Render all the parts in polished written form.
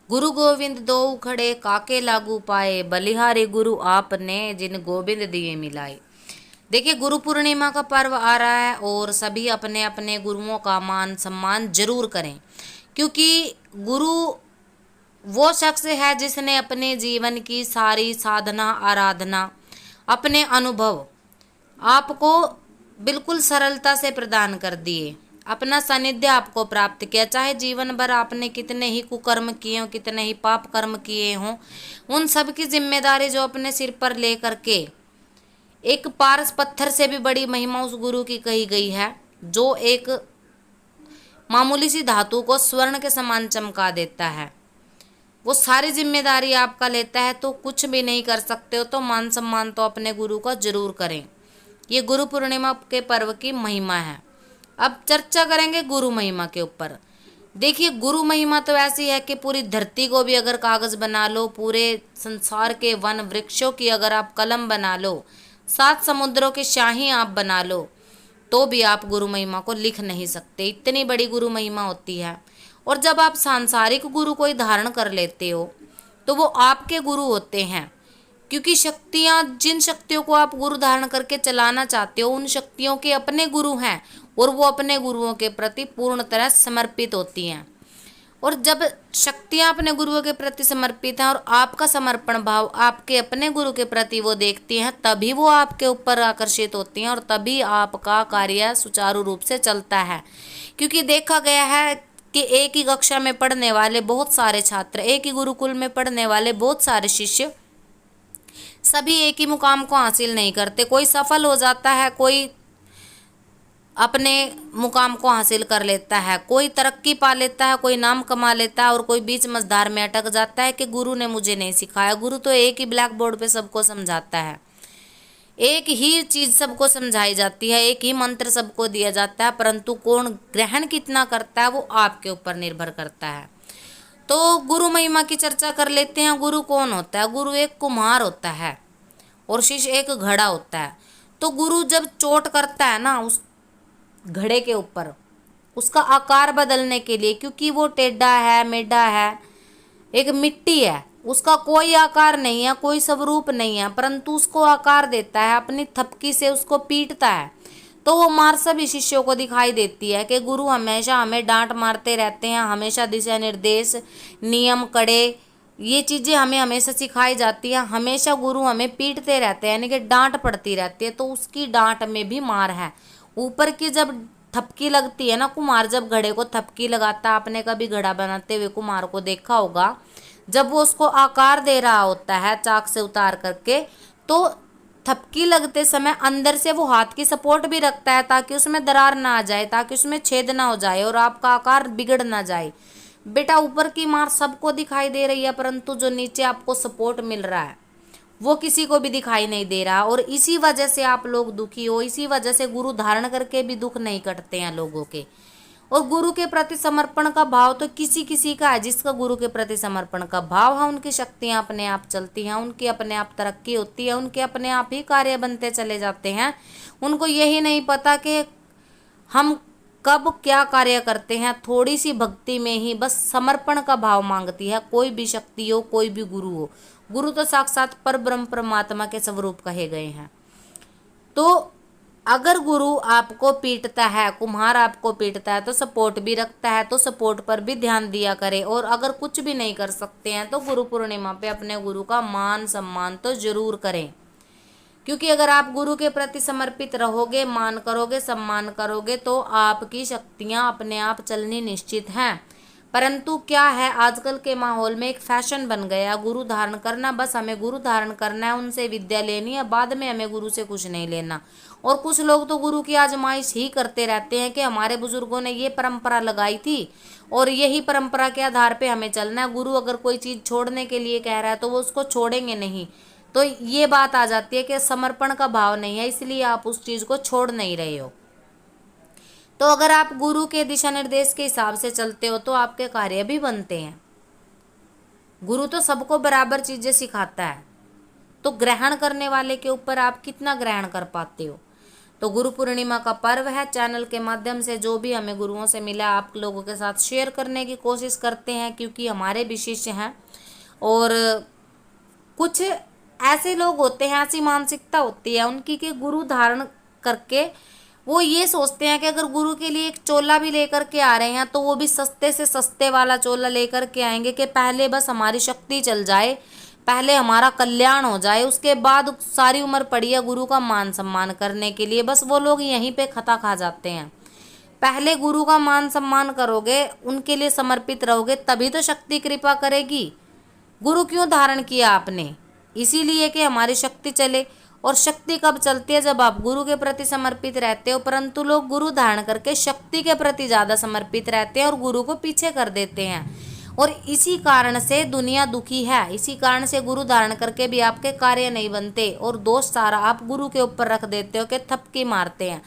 गुरु गोविंद दो खड़े काके लागू पाए, बलिहारी गुरु आपने जिन गोविंद दिए मिलाए। देखिए, गुरु पूर्णिमा का पर्व आ रहा है और सभी अपने अपने गुरुओं का मान सम्मान जरूर करें, क्योंकि गुरु वो शख्स है जिसने अपने जीवन की सारी साधना आराधना, अपने अनुभव आपको बिल्कुल सरलता से प्रदान कर दिए, अपना सानिध्य आपको प्राप्त किया। चाहे जीवन भर आपने कितने ही कुकर्म किए हों, कितने ही पाप कर्म किए हों, उन सब की जिम्मेदारी जो अपने सिर पर ले करके एक पारस पत्थर से भी बड़ी महिमा उस गुरु की कही गई है, जो एक मामूली सी धातु को स्वर्ण के समान चमका देता है। वो सारी जिम्मेदारी आपका लेता है, तो कुछ भी नहीं कर सकते हो तो मान सम्मान तो अपने गुरु का जरूर करें। ये गुरु पूर्णिमा के पर्व की महिमा है। अब चर्चा करेंगे गुरु महिमा के ऊपर। देखिए, गुरु महिमा तो ऐसी है कि पूरी धरती को भी अगर कागज बना लो, पूरे संसार के वन वृक्षों की अगर आप कलम बना लो, 7 समुद्रों के शाही आप बना लो, तो भी आप गुरु महिमा को लिख नहीं सकते, इतनी बड़ी गुरु महिमा होती है। और जब आप सांसारिक गुरु कोई धारण कर लेते हो तो वो आपके गुरु होते हैं, क्योंकि शक्तियां, जिन शक्तियों को आप गुरु धारण करके चलाना चाहते हो, उन शक्तियों के अपने गुरु हैं और वो अपने गुरुओं के प्रति पूर्ण तरह समर्पित होती हैं। और जब शक्तियां अपने गुरुओं के प्रति समर्पित हैं और आपका समर्पण भाव आपके अपने गुरु के प्रति वो देखती हैं, तभी वो आपके ऊपर आकर्षित होती हैं और तभी आपका कार्य सुचारू रूप से चलता है। क्योंकि देखा गया है कि एक ही कक्षा में पढ़ने वाले बहुत सारे छात्र, एक ही गुरुकुल में पढ़ने वाले बहुत सारे शिष्य, सभी एक ही मुकाम को हासिल नहीं करते। कोई सफल हो जाता है, कोई अपने मुकाम को हासिल कर लेता है, कोई तरक्की पा लेता है, कोई नाम कमा लेता है, और कोई बीच मझधार में अटक जाता है कि गुरु ने मुझे नहीं सिखाया। गुरु तो एक ही ब्लैक बोर्ड पे सबको समझाता है, एक ही चीज सबको समझाई जाती है, एक ही मंत्र सबको दिया जाता है, परंतु कौन ग्रहण कितना करता है वो आपके ऊपर निर्भर करता है। तो गुरु महिमा की चर्चा कर लेते हैं। गुरु कौन होता है? गुरु एक कुम्हार होता है और शिष्य एक घड़ा होता है। तो गुरु जब चोट करता है ना उस घड़े के ऊपर, उसका आकार बदलने के लिए, क्योंकि वो टेढ़ा है, मेढ़ा है, एक मिट्टी है, उसका कोई आकार नहीं है, कोई स्वरूप नहीं है, परंतु उसको आकार देता है, अपनी थपकी से उसको पीटता है, तो वो मार सभी शिष्यों को दिखाई देती है कि गुरु हमेशा हमें डांट मारते रहते हैं, हमेशा दिशा निर्देश, नियम कड़े, ये चीज़ें हमें हमेशा सिखाई जाती हैं, हमेशा गुरु हमें पीटते रहते हैं, यानी कि डांट पड़ती रहती है। तो उसकी डांट में भी मार है। ऊपर की जब थपकी लगती है ना, कुम्हार जब घड़े को थपकी लगाता है, आपने कभी घड़ा बनाते हुए कुम्हार को देखा होगा, जब वो उसको आकार दे रहा होता है चाक से उतार करके, तो थपकी लगते समय अंदर से वो हाथ की सपोर्ट भी रखता है ताकि उसमें दरार ना आ जाए, ताकि उसमें छेद ना हो जाए और आपका आकार बिगड़ ना जाए। बेटा, ऊपर की मार सबको दिखाई दे रही है, परंतु जो नीचे आपको सपोर्ट मिल रहा है वो किसी को भी दिखाई नहीं दे रहा, और इसी वजह से आप लोग दुखी हो, इसी वजह से गुरु धारण करके भी दुख नहीं कटते हैं लोगों के। और गुरु के प्रति समर्पण का भाव तो किसी किसी का है, जिसका गुरु के प्रति समर्पण का भाव है, उनकी शक्तियां अपने आप चलती हैं, उनकी अपने आप तरक्की होती है, उनके अपने आप ही कार्य बनते चले जाते हैं। उनको यही नहीं पता कि हम कब क्या कार्य करते हैं। थोड़ी सी भक्ति में ही बस समर्पण का भाव मांगती है, कोई भी शक्ति हो, कोई भी गुरु हो। गुरु तो साक्षात पर ब्रह्म परमात्मा के स्वरूप कहे गए हैं। तो अगर गुरु आपको पीटता है, कुम्हार आपको पीटता है, तो सपोर्ट भी रखता है, तो सपोर्ट पर भी ध्यान दिया करे। और अगर कुछ भी नहीं कर सकते हैं तो गुरु पूर्णिमा पे अपने गुरु का मान सम्मान तो जरूर करें, क्योंकि अगर आप गुरु के प्रति समर्पित रहोगे, मान करोगे, सम्मान करोगे, तो आपकी शक्तियां अपने आप चलनी निश्चित हैं। परंतु क्या है, आजकल के माहौल में एक फैशन बन गया गुरु धारण करना, बस हमें गुरु धारण करना है, उनसे विद्या लेनी है, बाद में हमें गुरु से कुछ नहीं लेना। और कुछ लोग तो गुरु की आजमाइश ही करते रहते हैं कि हमारे बुजुर्गों ने ये परंपरा लगाई थी और यही परंपरा के आधार पे हमें चलना है। गुरु अगर कोई चीज़ छोड़ने के लिए कह रहा है तो वो उसको छोड़ेंगे नहीं। तो ये बात आ जाती है कि समर्पण का भाव नहीं है, इसलिए आप उस चीज़ को छोड़ नहीं रहे हो। तो अगर आप गुरु के दिशा निर्देश के हिसाब से चलते हो तो आपके कार्य भी बनते हैं। गुरु तो सबको बराबर चीजें सिखाता है, तो ग्रहण करने वाले के ऊपर आप कितना ग्रहण कर पाते हो। तो गुरु पूर्णिमा का पर्व है। चैनल के माध्यम से जो भी हमें गुरुओं से मिला आप लोगों के साथ शेयर करने की कोशिश करते हैं, क्योंकि हमारे भी शिष्य हैं और कुछ ऐसे लोग होते हैं, ऐसी मानसिकता होती है उनकी कि गुरु धारण करके वो ये सोचते हैं कि अगर गुरु के लिए एक चोला भी लेकर के आ रहे हैं तो वो भी सस्ते से सस्ते वाला चोला लेकर के आएंगे कि पहले बस हमारी शक्ति चल जाए, पहले हमारा कल्याण हो जाए, उसके बाद सारी उम्र पड़ी है गुरु का मान सम्मान करने के लिए। बस वो लोग यहीं पे खता खा जाते हैं। पहले गुरु का मान सम्मान करोगे, उनके लिए समर्पित रहोगे, तभी तो शक्ति कृपा करेगी। गुरु क्यों धारण किया आपने? इसीलिए कि हमारी शक्ति चले। और शक्ति कब चलती है? जब आप गुरु के प्रति समर्पित रहते हो। परंतु लोग गुरु धारण करके शक्ति के प्रति ज्यादा समर्पित रहते हैं और गुरु को पीछे कर देते हैं, और इसी कारण से दुनिया दुखी है। इसी कारण से गुरु धारण करके भी आपके कार्य नहीं बनते और दोष सारा आप गुरु के ऊपर रख देते हो कि थपकी मारते हैं।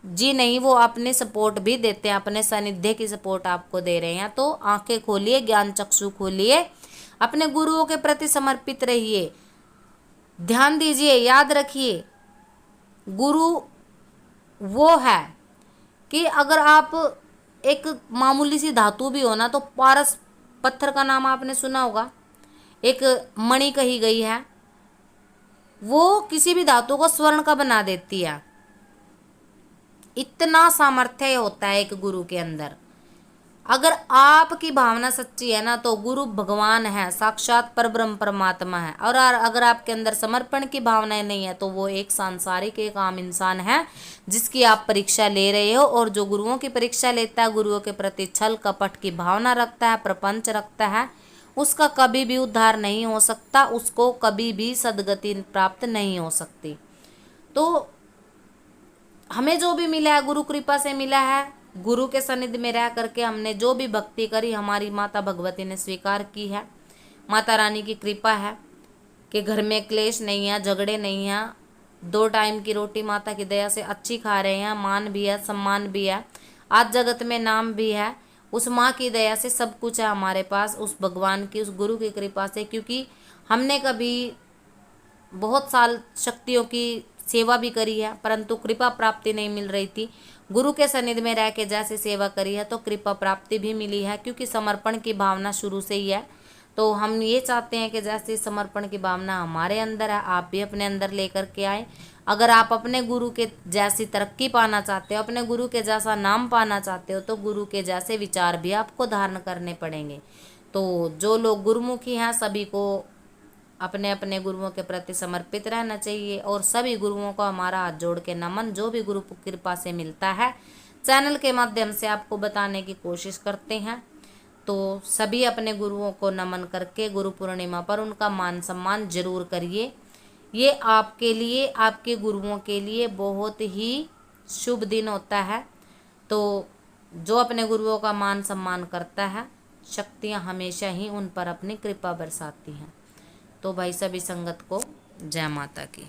जी नहीं, वो अपने सपोर्ट भी देते हैं, अपने सानिध्य की सपोर्ट आपको दे रहे हैं। तो आंखें खोलिए, ज्ञान चक्षु खोलिए, अपने गुरुओं के प्रति समर्पित रहिए, ध्यान दीजिए, याद रखिए गुरु वो है कि अगर आप एक मामूली सी धातु भी हो ना, तो पारस पत्थर का नाम आपने सुना होगा, एक मणि कही गई है, वो किसी भी धातु को स्वर्ण का बना देती है। इतना सामर्थ्य होता है एक गुरु के अंदर। अगर आपकी भावना सच्ची है ना, तो गुरु भगवान है, साक्षात परब्रह्म परमात्मा है। और अगर आपके अंदर समर्पण की भावना नहीं है तो वो एक सांसारिक एक आम इंसान है जिसकी आप परीक्षा ले रहे हो। और जो गुरुओं की परीक्षा लेता है, गुरुओं के प्रति छल कपट की भावना रखता है, प्रपंच रखता है, उसका कभी भी उद्धार नहीं हो सकता, उसको कभी भी सदगति प्राप्त नहीं हो सकती। तो हमें जो भी मिला है गुरु कृपा से मिला है। गुरु के सानिध्य में रह करके हमने जो भी भक्ति करी, हमारी माता भगवती ने स्वीकार की है। माता रानी की कृपा है कि घर में क्लेश नहीं है, झगड़े नहीं है, 2 टाइम की रोटी माता की दया से अच्छी खा रहे हैं, मान भी है, सम्मान भी है, आज जगत में नाम भी है। उस माँ की दया से सब कुछ है हमारे पास, उस भगवान की, उस गुरु की कृपा से। क्योंकि हमने कभी बहुत साल शक्तियों की सेवा भी करी है, परंतु कृपा प्राप्ति नहीं मिल रही थी। गुरु के सानिध्य में रह के जैसे सेवा करी है तो कृपा प्राप्ति भी मिली है, क्योंकि समर्पण की भावना शुरू से ही है। तो हम ये चाहते हैं कि जैसे समर्पण की भावना हमारे अंदर है, आप भी अपने अंदर लेकर के आए। अगर आप अपने गुरु के जैसी तरक्की पाना चाहते हो, अपने गुरु के जैसा नाम पाना चाहते हो, तो गुरु के जैसे विचार भी आपको धारण करने पड़ेंगे। तो जो लोग गुरुमुखी हैं सभी को अपने अपने गुरुओं के प्रति समर्पित रहना चाहिए। और सभी गुरुओं को हमारा हाथ जोड़ के नमन, जो भी गुरु कृपा से मिलता है चैनल के माध्यम से आपको बताने की कोशिश करते हैं। तो सभी अपने गुरुओं को नमन करके गुरु पूर्णिमा पर उनका मान सम्मान जरूर करिए। ये आपके लिए, आपके गुरुओं के लिए बहुत ही शुभ दिन होता है। तो जो अपने गुरुओं का मान सम्मान करता है, शक्तियाँ हमेशा ही उन पर अपनी कृपा बरसाती हैं। तो भाई सभी संगत को जय माता की।